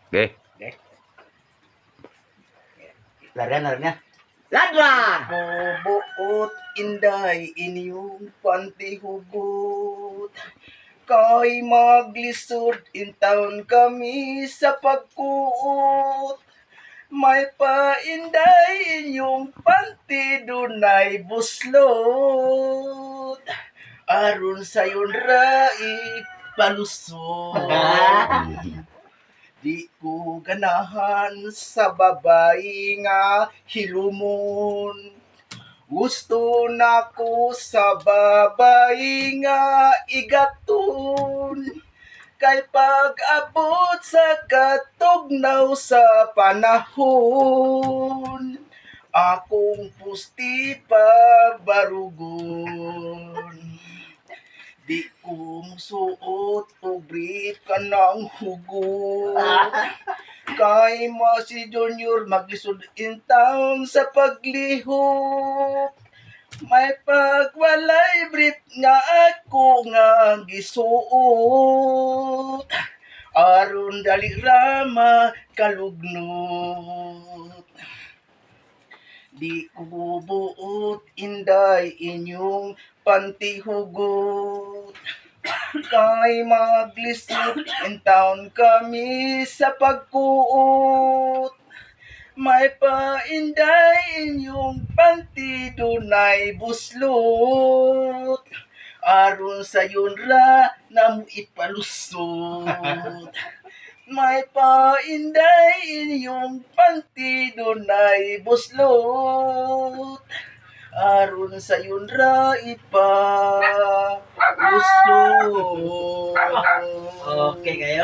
Okay. Okay. Larian. Ladra! Bubuot inday inyong pantihugot. Kay maglisod in town kami sa pagkuot. May painday inyong panti dunay buslot. Aron sayon ra ipalusot. Di ko ganahan sa babae nga hilumon. Gusto nako sa babae nga igaton. Kay pag-abot sa katugnaw sa panahon, akong pusti pabarugon. Di ko musuot o brief ka ng hugot. Kay mo si Junior maglisod in town sa paglihok. May pagwalay brief nga ako nga gisuot. Aron dali rama kalugnot. Di ko buot inday inyong pantihugot. Kay maglisod in town kami sa pagkuot. May painday inyong panti dunay buslot. Aron sayon ra na mo ipalusot. May painday inyong panti dunay buslot. Aron sayon ra ipalusot. Okay kayo?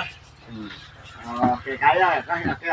Okay kayo.